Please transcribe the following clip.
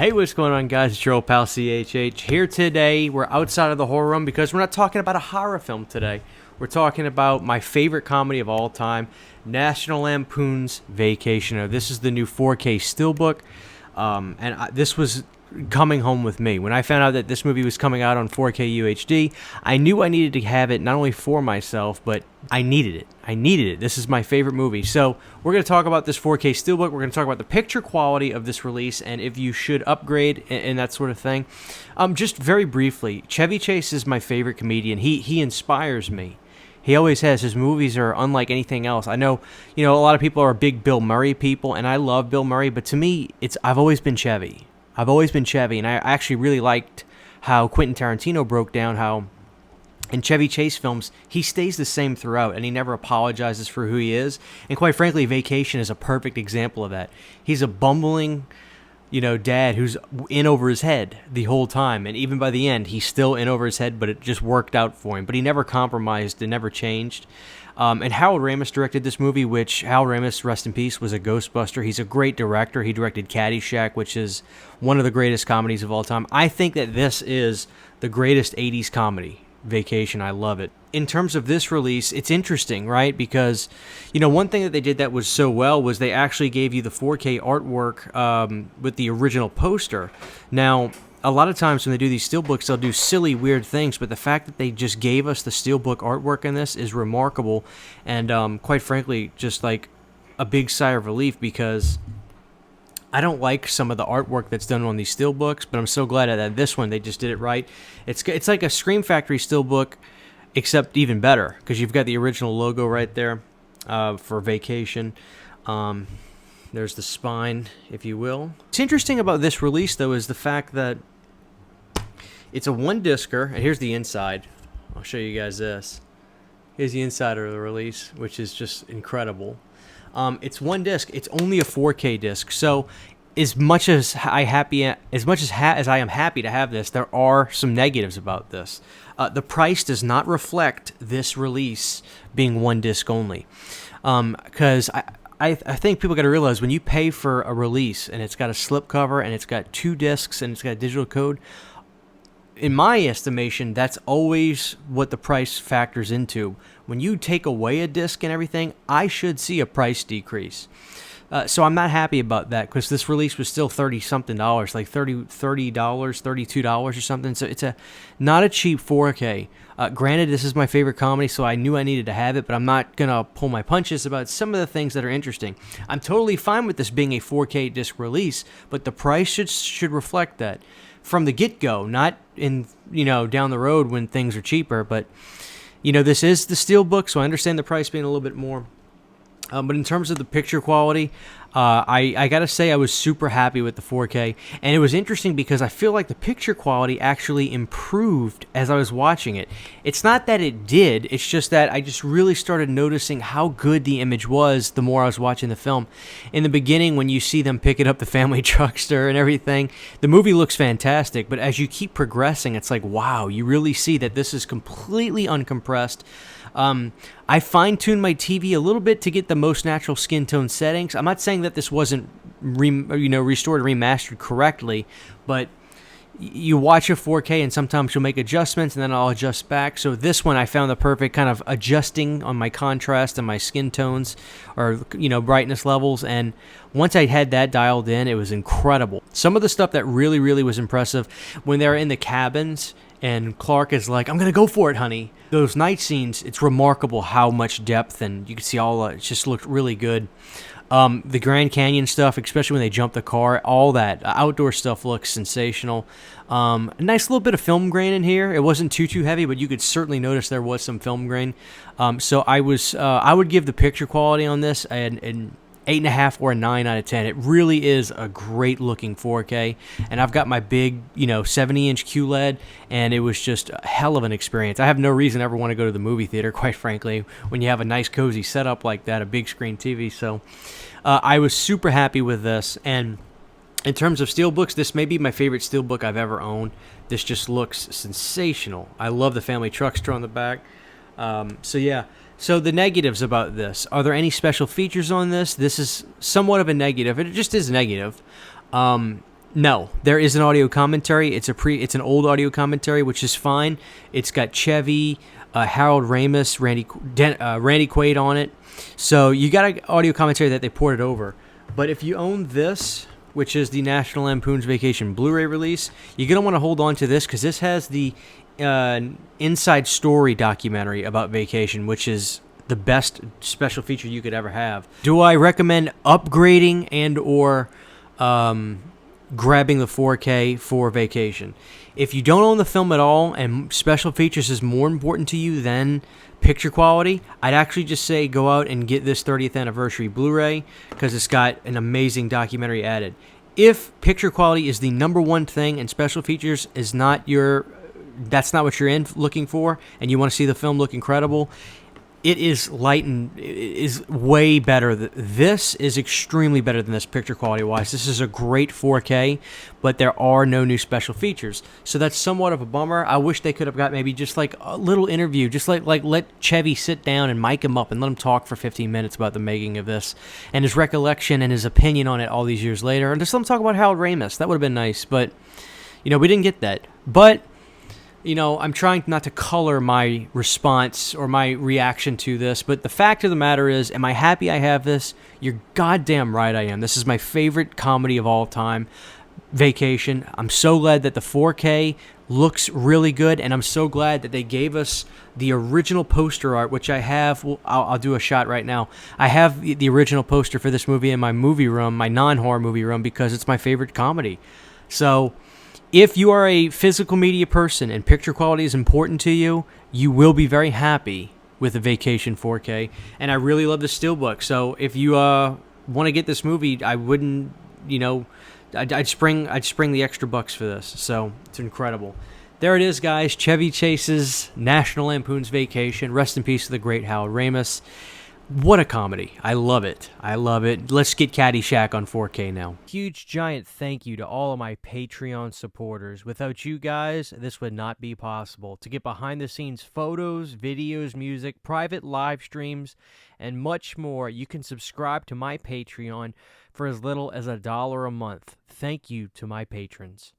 Hey, what's going on, guys? It's your old pal CHH here today. We're outside of the horror room because we're not talking about a horror film today. We're talking about my favorite comedy of all time, National Lampoon's Vacationer. This is the new 4K Steelbook, this was coming home with me. When I found out that this movie was coming out on 4K UHD, I knew I needed to have it not only for myself, but I needed it. I needed it. This is my favorite movie. So we're going to talk about this 4K Steelbook. We're going to talk about the picture quality of this release and if you should upgrade and that sort of thing. Just very briefly, Chevy Chase is my favorite comedian. He inspires me. He always has. His movies are unlike anything else. I know, a lot of people are big Bill Murray people, and I love Bill Murray, but to me, I've always been Chevy. I've always been Chevy, and I actually really liked how Quentin Tarantino broke down how in Chevy Chase films, he stays the same throughout, and he never apologizes for who he is. And quite frankly, Vacation is a perfect example of that. He's a bumbling, dad who's in over his head the whole time. And even by the end, he's still in over his head, but it just worked out for him. But he never compromised and never changed. And Harold Ramis directed this movie, which Harold Ramis, rest in peace, was a Ghostbuster. He's a great director. He directed Caddyshack, which is one of the greatest comedies of all time. I think that this is the greatest 80s comedy, Vacation. I love it. In terms of this release, it's interesting, right? Because, one thing that they did that was so well was they actually gave you the 4K artwork with the original poster. Now, a lot of times when they do these steelbooks, they'll do silly, weird things, but the fact that they just gave us the steelbook artwork in this is remarkable, and quite frankly, just like a big sigh of relief, because I don't like some of the artwork that's done on these steelbooks, but I'm so glad that this one, they just did it right. It's like a Scream Factory steelbook, except even better, because you've got the original logo right there for Vacation. There's the spine, if you will. What's interesting about this release, though, is the fact that it's a one-discer, and here's the inside. I'll show you guys this. Here's the inside of the release, which is just incredible. It's one disc. It's only a 4K disc. So, as much as I am happy to have this, there are some negatives about this. The price does not reflect this release being one disc only, because I think people got to realize when you pay for a release and it's got a slipcover and it's got 2 discs and it's got a digital code, in my estimation, that's always what the price factors into. When you take away a disc and everything, I should see a price decrease. So I'm not happy about that, because this release was still $30-something, like $30, $32 or something. So it's not a cheap 4K. Granted, this is my favorite comedy, so I knew I needed to have it, but I'm not going to pull my punches about some of the things that are interesting. I'm totally fine with this being a 4K disc release, but the price should reflect that from the get-go, not in, down the road when things are cheaper. But, this is the Steelbook, so I understand the price being a little bit more. But in terms of the picture quality, I got to say I was super happy with the 4K. And it was interesting because I feel like the picture quality actually improved as I was watching it. It's not that it did, it's just that I just really started noticing how good the image was the more I was watching the film. In the beginning, when you see them picking up the family truckster and everything, the movie looks fantastic. But as you keep progressing, it's like, wow, you really see that this is completely uncompressed. I fine-tuned my TV a little bit to get the most natural skin tone settings. I'm not saying that this wasn't restored or remastered correctly, but you watch a 4K and sometimes you'll make adjustments and then I'll adjust back. So this one I found the perfect kind of adjusting on my contrast and my skin tones or brightness levels, and once I had that dialed in, it was incredible. Some of the stuff that really, really was impressive when they're in the cabins and Clark is like, "I'm going to go for it, honey." Those night scenes, it's remarkable how much depth, and you can see all it just looked really good. The Grand Canyon stuff, especially when they jump the car, all that outdoor stuff looks sensational. A nice little bit of film grain in here. It wasn't too heavy, but you could certainly notice there was some film grain. So I would give the picture quality on this an 8.5 or a 9 out of 10. It really is a great looking 4K, and I've got my big 70-inch QLED, and it was just a hell of an experience. I have no reason to ever want to go to the movie theater, quite frankly, when you have a nice cozy setup like that, a big screen TV. So I was super happy with this. And in terms of steelbooks, this may be my favorite steelbook I've ever owned. This just looks sensational. I love the family truckster on the back. So yeah. So the negatives about this, are there any special features on this? This is somewhat of a negative. It just is negative. No, there is an audio commentary. It's an old audio commentary, which is fine. It's got Chevy, Harold Ramis, Randy Quaid on it. So you got an audio commentary that they ported over. But if you own this, which is the National Lampoon's Vacation Blu-ray release, you're going to want to hold on to this because this has the inside story documentary about Vacation, which is the best special feature you could ever have. Do I recommend upgrading and or grabbing the 4K for Vacation? If you don't own the film at all and special features is more important to you than picture quality, I'd actually just say go out and get this 30th anniversary Blu-ray because it's got an amazing documentary added. If picture quality is the number one thing and special features is that's not what you're looking for, and you want to see the film look incredible, it is way better. This is extremely better than this picture quality-wise. This is a great 4K, but there are no new special features. So that's somewhat of a bummer. I wish they could have got maybe just like a little interview, just like let Chevy sit down and mic him up and let him talk for 15 minutes about the making of this and his recollection and his opinion on it all these years later. And just let him talk about Harold Ramis. That would have been nice, but, we didn't get that. But I'm trying not to color my response or my reaction to this, but the fact of the matter is, am I happy I have this? You're goddamn right I am. This is my favorite comedy of all time, Vacation. I'm so glad that the 4K looks really good, and I'm so glad that they gave us the original poster art, which I have. Well, I'll do a shot right now. I have the original poster for this movie in my movie room, my non-horror movie room, because it's my favorite comedy. So if you are a physical media person and picture quality is important to you, you will be very happy with the Vacation 4K. And I really love the Steelbook. So if you want to get this movie, I wouldn't, I'd spring the extra bucks for this. So it's incredible. There it is, guys. Chevy Chase's National Lampoon's Vacation. Rest in peace to the great Harold Ramis. What a comedy. I love it. I love it. Let's get Caddyshack on 4K now. Huge giant thank you to all of my Patreon supporters. Without you guys, this would not be possible. To get behind the scenes photos, videos, music, private live streams, and much more, you can subscribe to my Patreon for as little as $1 a month. Thank you to my patrons.